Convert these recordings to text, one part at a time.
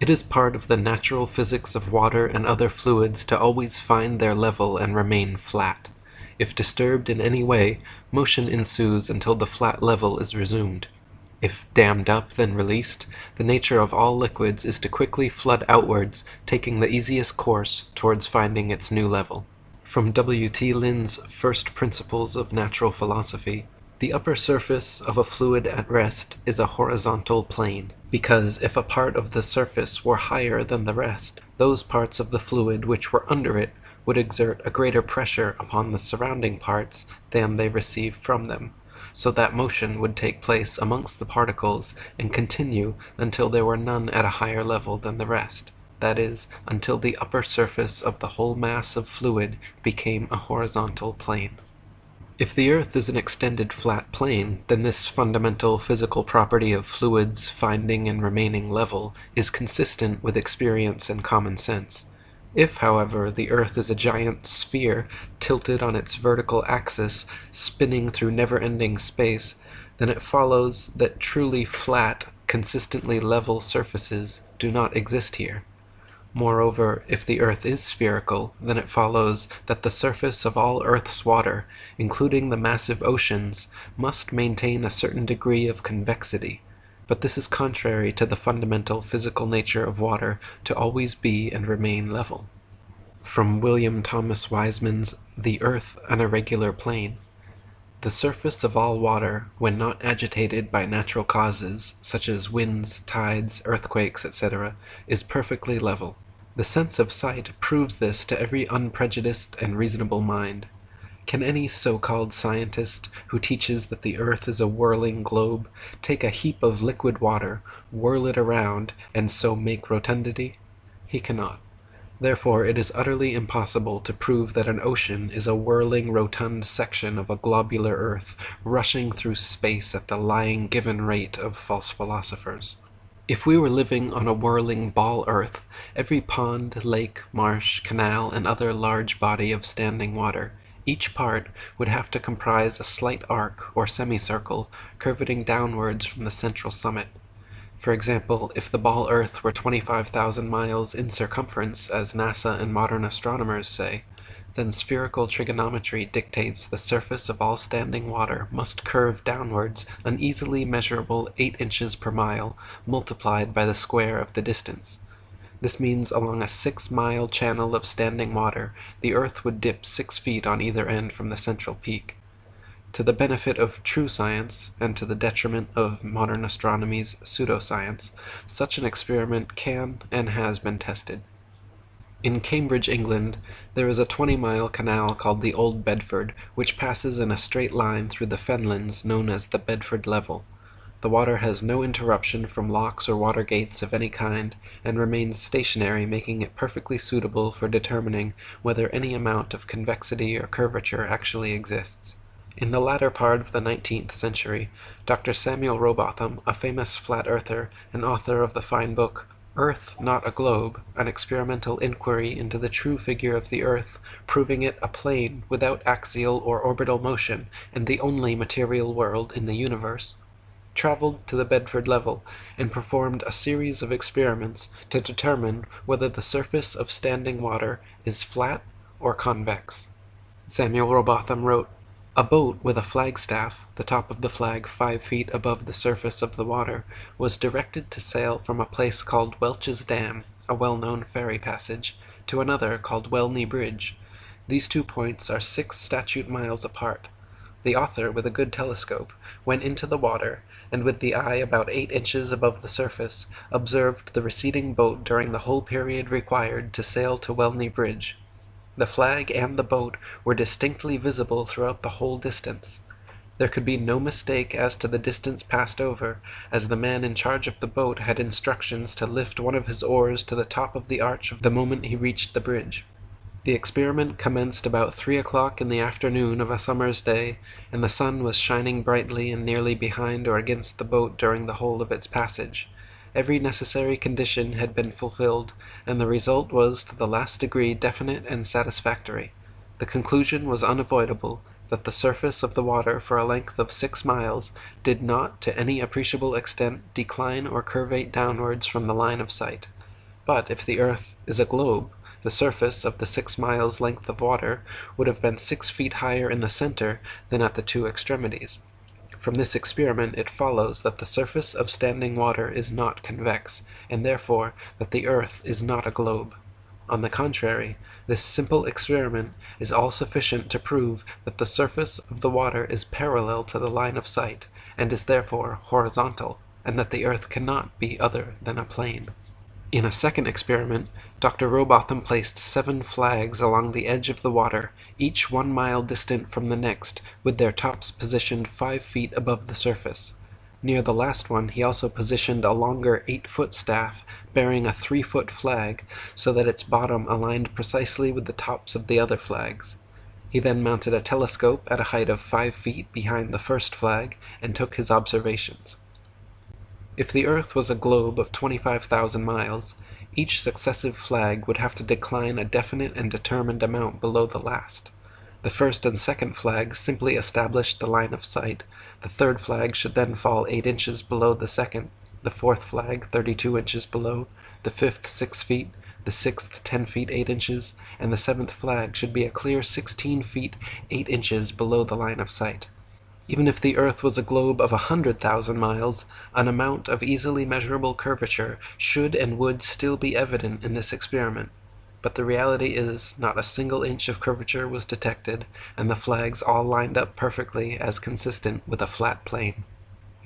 It is part of the natural physics of water and other fluids to always find their level and remain flat. If disturbed in any way, motion ensues until the flat level is resumed. If dammed up, then released, the nature of all liquids is to quickly flood outwards, taking the easiest course towards finding its new level. From W. T. Lynn's First Principles of Natural Philosophy, the upper surface of a fluid at rest is a horizontal plane, because if a part of the surface were higher than the rest, those parts of the fluid which were under it would exert a greater pressure upon the surrounding parts than they receive from them, so that motion would take place amongst the particles and continue until there were none at a higher level than the rest, that is, until the upper surface of the whole mass of fluid became a horizontal plane. If the earth is an extended flat plane, then this fundamental physical property of fluids finding and remaining level is consistent with experience and common sense. If, however, the earth is a giant sphere tilted on its vertical axis, spinning through never-ending space, then it follows that truly flat, consistently level surfaces do not exist here. Moreover, if the earth is spherical, then it follows that the surface of all Earth's water, including the massive oceans, must maintain a certain degree of convexity. But this is contrary to the fundamental physical nature of water to always be and remain level. From William Thomas Wiseman's The Earth an Irregular Plane. The surface of all water, when not agitated by natural causes, such as winds, tides, earthquakes, etc., is perfectly level. The sense of sight proves this to every unprejudiced and reasonable mind. Can any so-called scientist, who teaches that the earth is a whirling globe, take a heap of liquid water, whirl it around, and so make rotundity? He cannot. Therefore it is utterly impossible to prove that an ocean is a whirling rotund section of a globular earth, rushing through space at the lying given rate of false philosophers. If we were living on a whirling ball earth, every pond, lake, marsh, canal, and other large body of standing water, each part would have to comprise a slight arc or semicircle curveting downwards from the central summit. For example, if the ball Earth were 25,000 miles in circumference, as NASA and modern astronomers say, then spherical trigonometry dictates the surface of all standing water must curve downwards an easily measurable 8 inches per mile, multiplied by the square of the distance. This means along a 6-mile channel of standing water, the Earth would dip 6 feet on either end from the central peak. To the benefit of true science, and to the detriment of modern astronomy's pseudoscience, such an experiment can and has been tested. In Cambridge, England, there is a 20-mile canal called the Old Bedford, which passes in a straight line through the fenlands known as the Bedford Level. The water has no interruption from locks or water gates of any kind, and remains stationary, making it perfectly suitable for determining whether any amount of convexity or curvature actually exists. In the latter part of the 19th century, Dr. Samuel Rowbotham, a famous flat-earther and author of the fine book, Earth Not a Globe, an experimental inquiry into the true figure of the Earth, proving it a plane without axial or orbital motion and the only material world in the universe, traveled to the Bedford Level and performed a series of experiments to determine whether the surface of standing water is flat or convex. Samuel Rowbotham wrote, "A boat with a flagstaff, the top of the flag 5 feet above the surface of the water, was directed to sail from a place called Welch's Dam, a well-known ferry passage, to another called Welney Bridge. These 2 points are 6 statute miles apart. The author, with a good telescope, went into the water, and with the eye about 8 inches above the surface, observed the receding boat during the whole period required to sail to Welney Bridge. The flag and the boat were distinctly visible throughout the whole distance. There could be no mistake as to the distance passed over, as the man in charge of the boat had instructions to lift one of his oars to the top of the arch the moment he reached the bridge. The experiment commenced about 3 o'clock in the afternoon of a summer's day, and the sun was shining brightly and nearly behind or against the boat during the whole of its passage. Every necessary condition had been fulfilled, and the result was to the last degree definite and satisfactory. The conclusion was unavoidable, that the surface of the water for a length of 6 miles did not to any appreciable extent decline or curvate downwards from the line of sight. But if the Earth is a globe, the surface of the 6 miles length of water would have been 6 feet higher in the center than at the two extremities. From this experiment it follows that the surface of standing water is not convex, and therefore that the Earth is not a globe. On the contrary, this simple experiment is all sufficient to prove that the surface of the water is parallel to the line of sight, and is therefore horizontal, and that the Earth cannot be other than a plane. In a second experiment, Dr. Robotham placed 7 flags along the edge of the water, each 1 mile distant from the next, with their tops positioned 5 feet above the surface. Near the last one he also positioned a longer 8-foot staff bearing a 3-foot flag, so that its bottom aligned precisely with the tops of the other flags. He then mounted a telescope at a height of 5 feet behind the first flag and took his observations. If the Earth was a globe of 25,000 miles, each successive flag would have to decline a definite and determined amount below the last. The first and second flags simply established the line of sight. The third flag should then fall 8 inches below the second, the fourth flag 32 inches below, the fifth 6 feet, the sixth 10 feet 8 inches, and the seventh flag should be a clear 16 feet 8 inches below the line of sight. Even if the Earth was a globe of 100,000 miles, an amount of easily measurable curvature should and would still be evident in this experiment. But the reality is, not a single inch of curvature was detected, and the flags all lined up perfectly as consistent with a flat plane.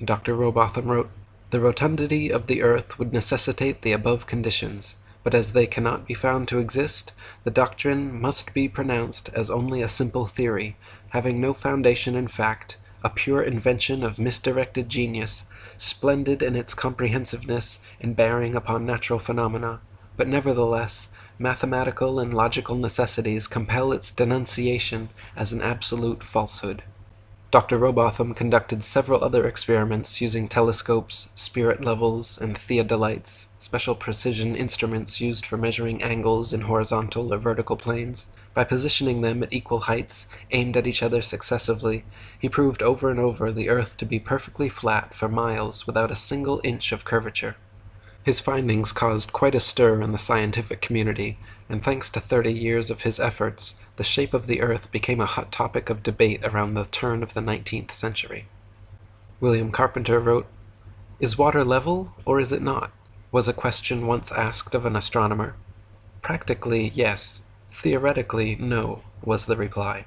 Dr. Robotham wrote, "The rotundity of the Earth would necessitate the above conditions, but as they cannot be found to exist, the doctrine must be pronounced as only a simple theory, having no foundation in fact, a pure invention of misdirected genius, splendid in its comprehensiveness and bearing upon natural phenomena, but nevertheless mathematical and logical necessities compel its denunciation as an absolute falsehood." Dr. Robotham conducted several other experiments using telescopes, spirit levels, and theodolites, special precision instruments used for measuring angles in horizontal or vertical planes. By positioning them at equal heights, aimed at each other successively, he proved over and over the Earth to be perfectly flat for miles without a single inch of curvature. His findings caused quite a stir in the scientific community, and thanks to 30 years of his efforts, the shape of the Earth became a hot topic of debate around the turn of the 19th century. William Carpenter wrote, "Is water level, or is it not?" was a question once asked of an astronomer. "Practically, yes. Theoretically, no," was the reply.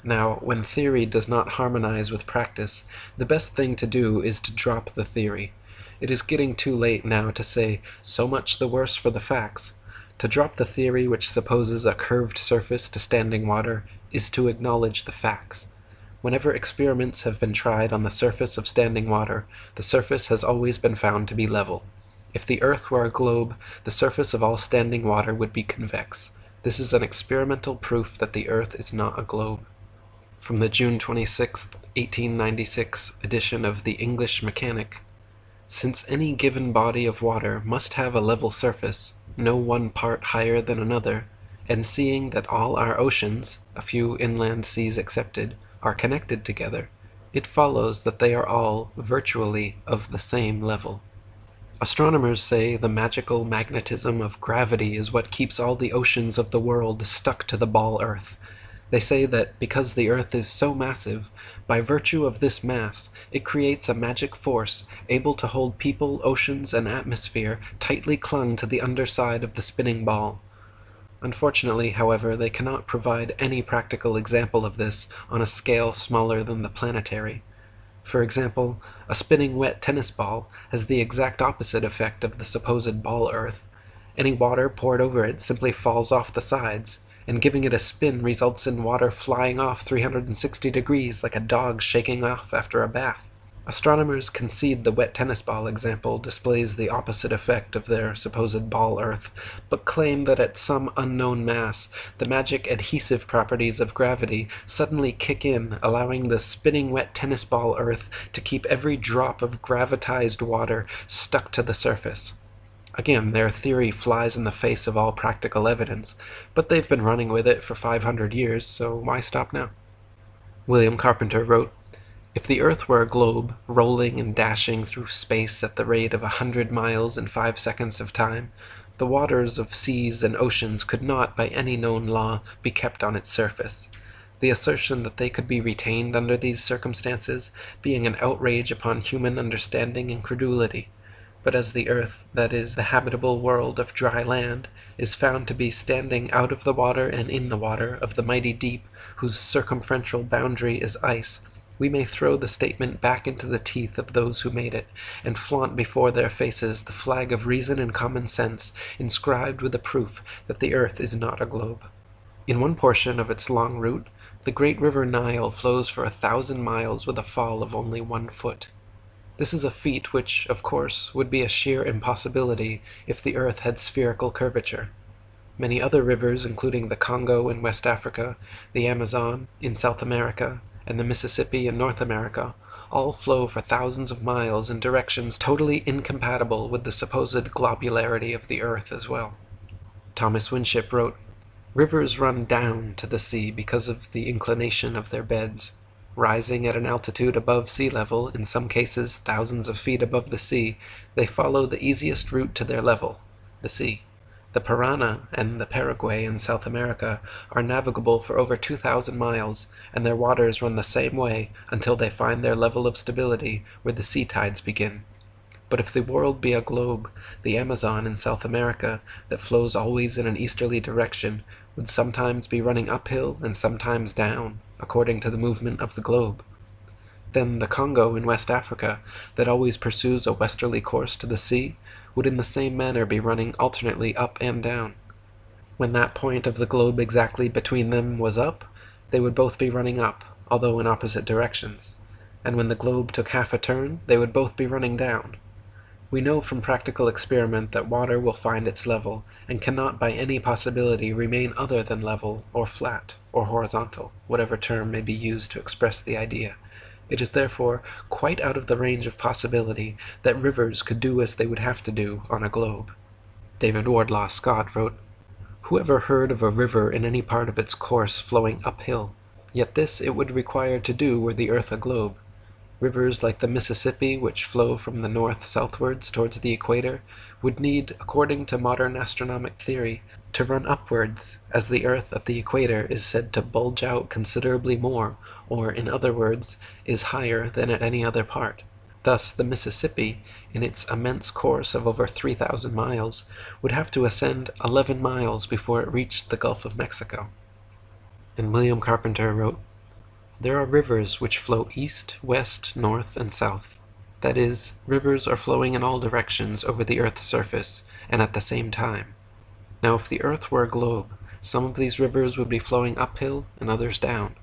Now, when theory does not harmonize with practice, the best thing to do is to drop the theory. It is getting too late now to say, "so much the worse for the facts." To drop the theory which supposes a curved surface to standing water is to acknowledge the facts. Whenever experiments have been tried on the surface of standing water, the surface has always been found to be level. If the Earth were a globe, the surface of all standing water would be convex. This is an experimental proof that the Earth is not a globe. From the June 26, 1896 edition of the English Mechanic, "Since any given body of water must have a level surface, no one part higher than another, and seeing that all our oceans, a few inland seas excepted, are connected together, it follows that they are all, virtually, of the same level." Astronomers say the magical magnetism of gravity is what keeps all the oceans of the world stuck to the ball Earth. They say that because the Earth is so massive, by virtue of this mass, it creates a magic force able to hold people, oceans, and atmosphere tightly clung to the underside of the spinning ball. Unfortunately, however, they cannot provide any practical example of this on a scale smaller than the planetary. For example, a spinning wet tennis ball has the exact opposite effect of the supposed ball Earth. Any water poured over it simply falls off the sides, and giving it a spin results in water flying off 360 degrees like a dog shaking off after a bath. Astronomers concede the wet tennis ball example displays the opposite effect of their supposed ball Earth, but claim that at some unknown mass, the magic adhesive properties of gravity suddenly kick in, allowing the spinning wet tennis ball Earth to keep every drop of gravitized water stuck to the surface. Again, their theory flies in the face of all practical evidence, but they've been running with it for 500 years, so why stop now? William Carpenter wrote, "If the Earth were a globe, rolling and dashing through space at the rate of 100 miles in 5 seconds of time, The waters of seas and oceans could not, by any known law, be kept on its surface, the assertion that they could be retained under these circumstances being an outrage upon human understanding and credulity. But as the earth, that is, the habitable world of dry land, is found to be standing out of the water and in the water of the mighty deep, whose circumferential boundary is ice, we may throw the statement back into the teeth of those who made it, and flaunt before their faces the flag of reason and common sense, inscribed with a proof that the earth is not a globe. In one portion of its long route, the great river Nile flows for 1,000 miles with a fall of only 1 foot. This is a feat which, of course, would be a sheer impossibility if the earth had spherical curvature. Many other rivers, including the Congo in West Africa, the Amazon in South America, and the Mississippi in North America, all flow for thousands of miles in directions totally incompatible with the supposed globularity of the earth as well. Thomas Winship wrote, "Rivers run down to the sea because of the inclination of their beds. Rising at an altitude above sea level, in some cases thousands of feet above the sea, they follow the easiest route to their level, the sea. The Parana and the Paraguay in South America are navigable for over 2,000 miles, and their waters run the same way until they find their level of stability where the sea tides begin. But if the world be a globe, the Amazon in South America, that flows always in an easterly direction, would sometimes be running uphill and sometimes down, according to the movement of the globe. Then the Congo in West Africa, that always pursues a westerly course to the sea, would in the same manner be running alternately up and down. When that point of the globe exactly between them was up, they would both be running up, although in opposite directions, and when the globe took half a turn, they would both be running down. We know from practical experiment that water will find its level, and cannot by any possibility remain other than level, or flat, or horizontal, whatever term may be used to express the idea. It is therefore quite out of the range of possibility that rivers could do as they would have to do on a globe." David Wardlaw Scott wrote, "Whoever heard of a river in any part of its course flowing uphill? Yet this it would require to do were the earth a globe. Rivers like the Mississippi, which flow from the north southwards towards the equator, would need, according to modern astronomic theory, to run upwards, as the earth at the equator is said to bulge out considerably more, or, in other words, is higher than at any other part. Thus the Mississippi, in its immense course of over 3,000 miles, would have to ascend 11 miles before it reached the Gulf of Mexico." And William Carpenter wrote, "There are rivers which flow east, west, north, and south. That is, rivers are flowing in all directions over the earth's surface, and at the same time. Now if the earth were a globe, some of these rivers would be flowing uphill and others down,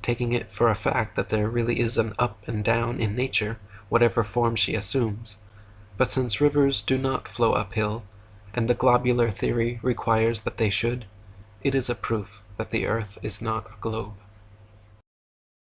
taking it for a fact that there really is an up and down in nature, whatever form she assumes. But since rivers do not flow uphill, and the globular theory requires that they should, it is a proof that the earth is not a globe."